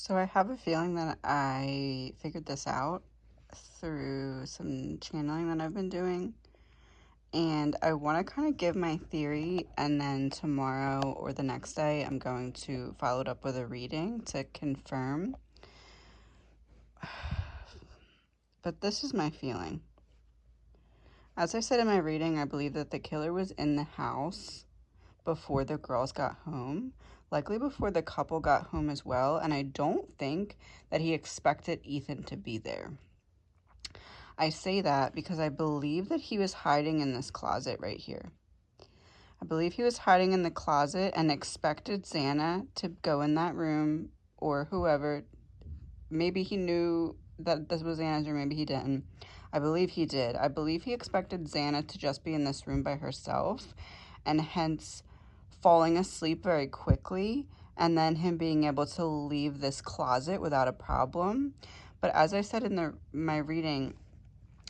So I have a feeling that I figured this out through some channeling that I've been doing. And I want to kind of give my theory, and then tomorrow or the next day, I'm going to follow it up with a reading to confirm. But this is my feeling. As I said in my reading, I believe that the killer was in the house before the girls got home, likely before the couple got home as well, and I don't think that he expected Ethan to be there. I say that because I believe that he was hiding in this closet right here. I believe he was hiding in the closet and expected Xana to go in that room, or whoever. Maybe he knew that this was Xana's room, maybe he didn't. I believe he did. I believe he expected Xana to just be in this room by herself, and hence falling asleep very quickly, and then him being able to leave this closet without a problem. But as I said in my reading,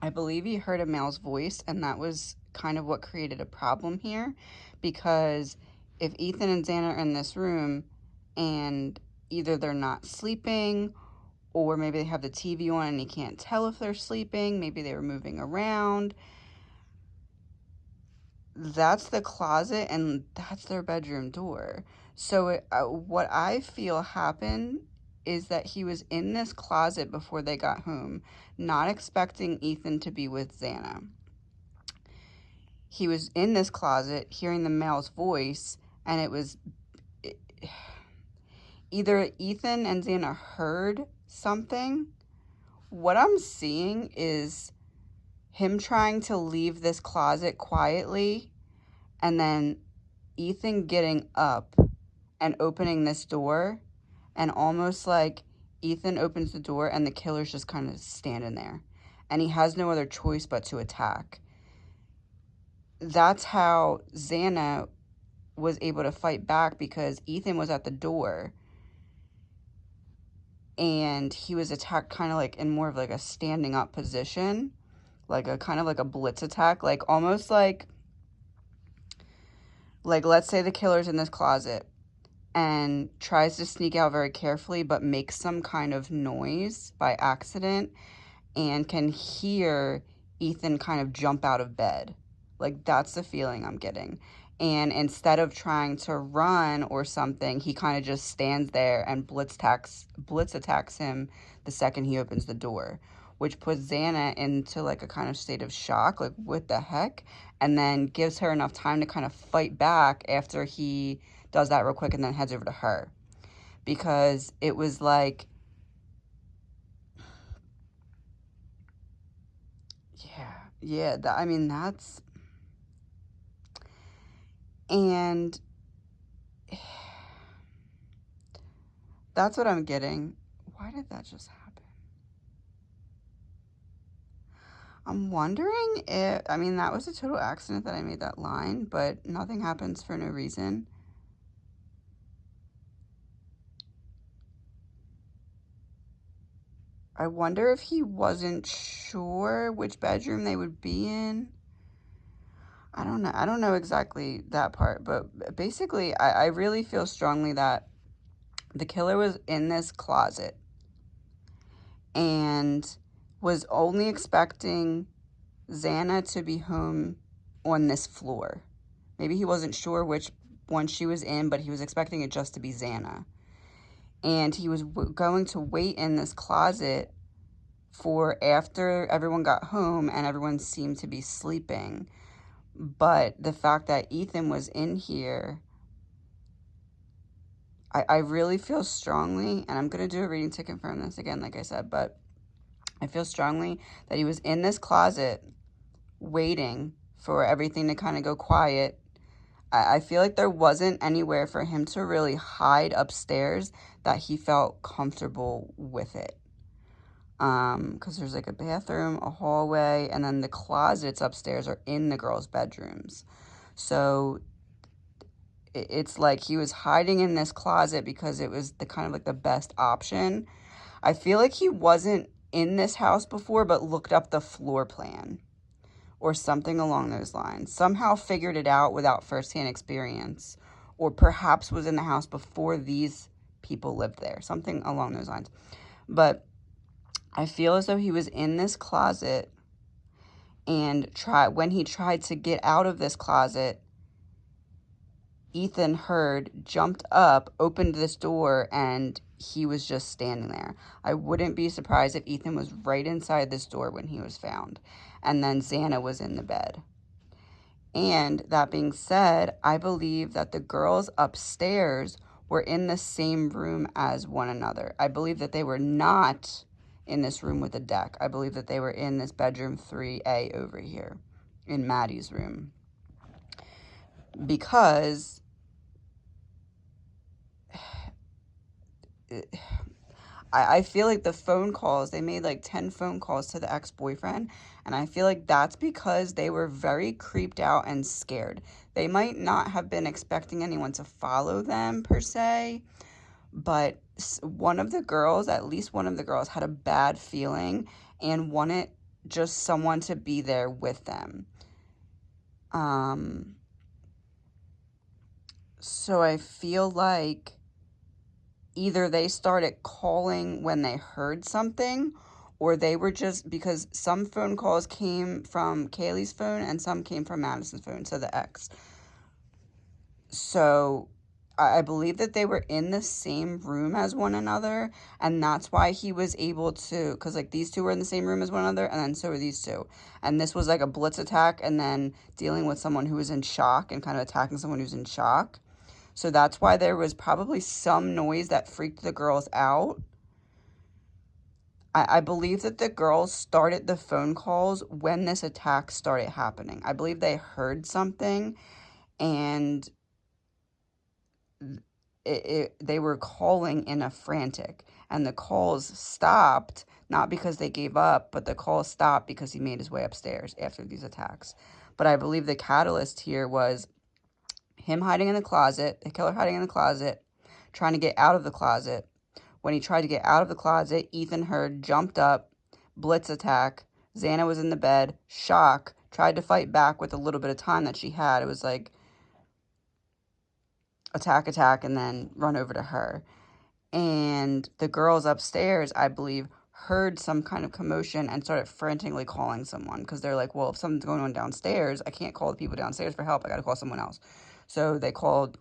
I believe he heard a male's voice, and that was kind of what created a problem here, because if Ethan and Xana are in this room and either they're not sleeping, or maybe they have the TV on and he can't tell if they're sleeping, maybe they were moving around, that's the closet and that's their bedroom door. So what I feel happened is that he was in this closet before they got home, not expecting Ethan to be with Xana. He was in this closet hearing the male's voice, and it was either Ethan and Xana heard something. What I'm seeing is him trying to leave this closet quietly, and then Ethan getting up and opening this door, and almost like Ethan opens the door and the killer's just kind of standing there, and he has no other choice but to attack. That's how Xana was able to fight back, because Ethan was at the door and he was attacked kind of like in more of like a standing up position, like a kind of like a blitz attack, like almost like let's say the killer's in this closet and tries to sneak out very carefully but makes some kind of noise by accident and can hear Ethan kind of jump out of bed. Like, that's the feeling I'm getting. And instead of trying to run or something, he kind of just stands there and blitz attacks him the second he opens the door, which puts Xana into like a kind of state of shock, like what the heck, and then gives her enough time to kind of fight back after he does that real quick and then heads over to her. Because it was like, yeah, I mean, and that's what I'm getting. Why did that just happen? I'm wondering if, I mean, that was a total accident that I made that line, but nothing happens for no reason. I wonder if he wasn't sure which bedroom they would be in. I don't know. I don't know exactly that part, but basically, I really feel strongly that the killer was in this closet and was only expecting Xana to be home on this floor. Maybe he wasn't sure which one she was in, but he was expecting it just to be Xana. And he was going to wait in this closet for after everyone got home and everyone seemed to be sleeping. But the fact that Ethan was in here, I really feel strongly, and I'm going to do a reading to confirm this again, like I said, but I feel strongly that he was in this closet waiting for everything to kind of go quiet. I feel like there wasn't anywhere for him to really hide upstairs that he felt comfortable with it. Because there's like a bathroom, a hallway, and then the closets upstairs are in the girls' bedrooms. So it's like he was hiding in this closet because it was the kind of like the best option. I feel like he wasn't in this house before, but looked up the floor plan or something along those lines. Somehow figured it out without firsthand experience, or perhaps was in the house before these people lived there, something along those lines. But I feel as though he was in this closet, and when he tried to get out of this closet, Ethan heard, jumped up, opened this door, and he was just standing there. I wouldn't be surprised if Ethan was right inside this door when he was found. And then Xana was in the bed. And that being said, I believe that the girls upstairs were in the same room as one another. I believe that they were not in this room with the deck. I believe that they were in this bedroom 3A over here, in Maddie's room. Because I feel like the phone calls, they made like 10 phone calls to the ex-boyfriend, and I feel like that's because they were very creeped out and scared. They might not have been expecting anyone to follow them per se, but one of the girls, at least one of the girls, had a bad feeling and wanted just someone to be there with them. So I feel like either they started calling when they heard something, or they were just, because some phone calls came from Kaylee's phone and some came from Madison's phone, so the ex. So I believe that they were in the same room as one another, and that's why he was able to, because like these two were in the same room as one another, and then so were these two. And this was like a blitz attack, and then dealing with someone who was in shock and kind of attacking someone who's in shock. So that's why there was probably some noise that freaked the girls out. I believe that the girls started the phone calls when this attack started happening. I believe they heard something, and they were calling in a frantic. And the calls stopped, not because they gave up, but the calls stopped because he made his way upstairs after these attacks. But I believe the catalyst here was him hiding in the closet, the killer hiding in the closet, trying to get out of the closet. When he tried to get out of the closet, Ethan heard, jumped up, blitz attack. Xana was in the bed, shock, tried to fight back with a little bit of time that she had. It was like attack, and then run over to her. And the girls upstairs, I believe, heard some kind of commotion and started frantically calling someone, because they're like, well, if something's going on downstairs, I can't call the people downstairs for help. I got to call someone else. So they called.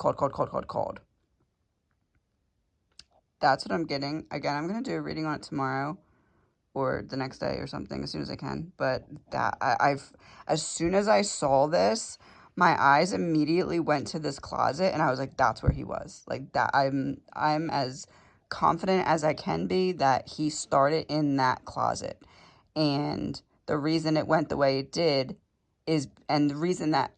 That's what I'm getting. Again, I'm going to do a reading on it tomorrow or the next day or something as soon as I can. But that I've as soon as I saw this, my eyes immediately went to this closet, and I was like, that's where he was. Like that, I'm as confident as I can be that he started in that closet. And the reason it went the way it did is, and the reason that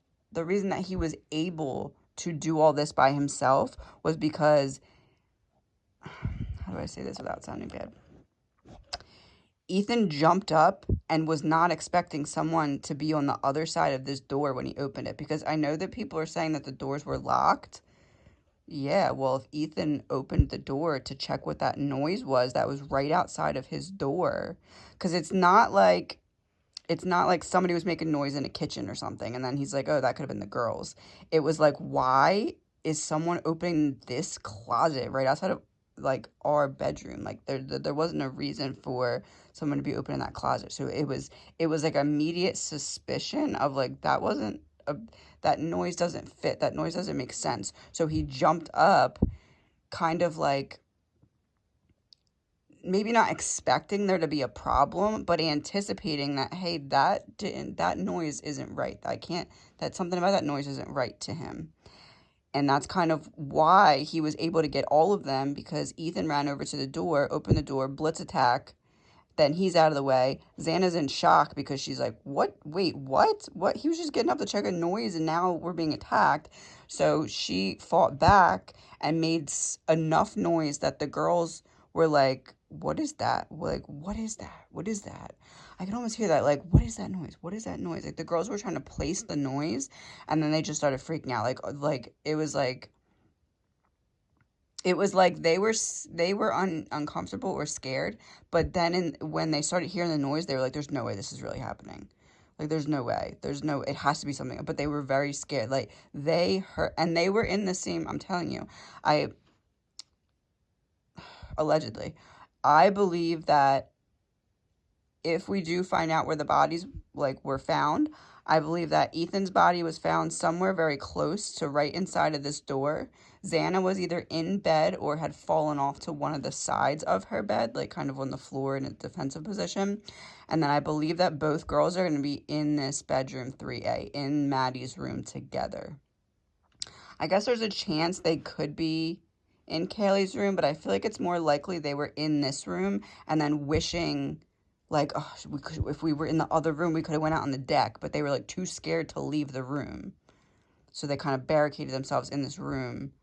he was able to do all this by himself was because, how do I say this without sounding bad? Ethan jumped up and was not expecting someone to be on the other side of this door when he opened it, because I know that people are saying that the doors were locked. Yeah, well, if Ethan opened the door to check what that noise was, that was right outside of his door, because it's not like somebody was making noise in a kitchen or something, and then he's like, oh, that could have been the girls. It was like, why is someone opening this closet right outside of like our bedroom? Like there wasn't a reason for someone to be opening that closet. So it was like immediate suspicion of like, that wasn't a, that noise doesn't fit, that noise doesn't make sense. So he jumped up, kind of like, maybe not expecting there to be a problem, but anticipating that, hey, that noise isn't right. That something about that noise isn't right to him. And that's kind of why he was able to get all of them, because Ethan ran over to the door, opened the door, blitz attack. Then he's out of the way. Xana's in shock because she's like, what? Wait, what? What? He was just getting up to check a noise, and now we're being attacked. So she fought back and made enough noise that the girls were like, what is that? Like, what is that? What is that? I can almost hear that. Like, what is that noise? What is that noise? Like, the girls were trying to place the noise, and then they just started freaking out. Like it was like they were uncomfortable or scared, but then when they started hearing the noise, they were like, there's no way this is really happening. Like, there's no way. It has to be something. But they were very scared. Like, they heard, and they were in the same, I'm telling you, allegedly. I believe that if we do find out where the bodies like were found, I believe that Ethan's body was found somewhere very close to right inside of this door. Xana was either in bed or had fallen off to one of the sides of her bed, like kind of on the floor in a defensive position. And then I believe that both girls are going to be in this bedroom 3A, in Maddie's room together. I guess there's a chance they could be in Kaylee's room, but I feel like it's more likely they were in this room and then wishing like, oh, if we were in the other room, we could have went out on the deck, but they were like too scared to leave the room. So they kind of barricaded themselves in this room.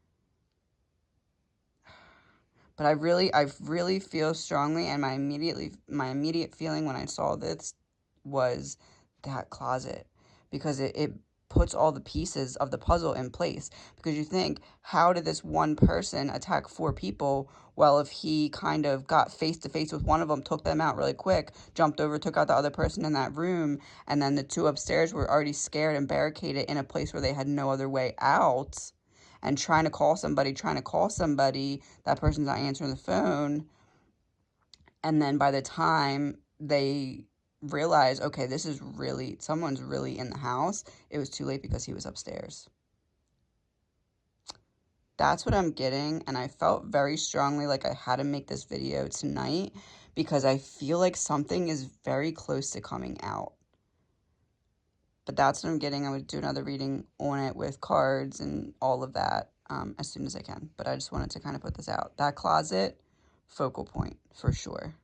But I really feel strongly, and my immediate feeling when I saw this was that closet, because it puts all the pieces of the puzzle in place. Because you think, how did this one person attack 4 people? Well, if he kind of got face to face with one of them, took them out really quick, jumped over, took out the other person in that room, and then the 2 upstairs were already scared and barricaded in a place where they had no other way out, and trying to call somebody, that person's not answering the phone. And then by the time they realize, okay, this is really, someone's really in the house, it was too late because he was upstairs. That's what I'm getting, and I felt very strongly like I had to make this video tonight because I feel like something is very close to coming out. But that's what I'm getting. I would do another reading on it with cards and all of that as soon as I can. But I just wanted to kind of put this out. That closet, focal point for sure.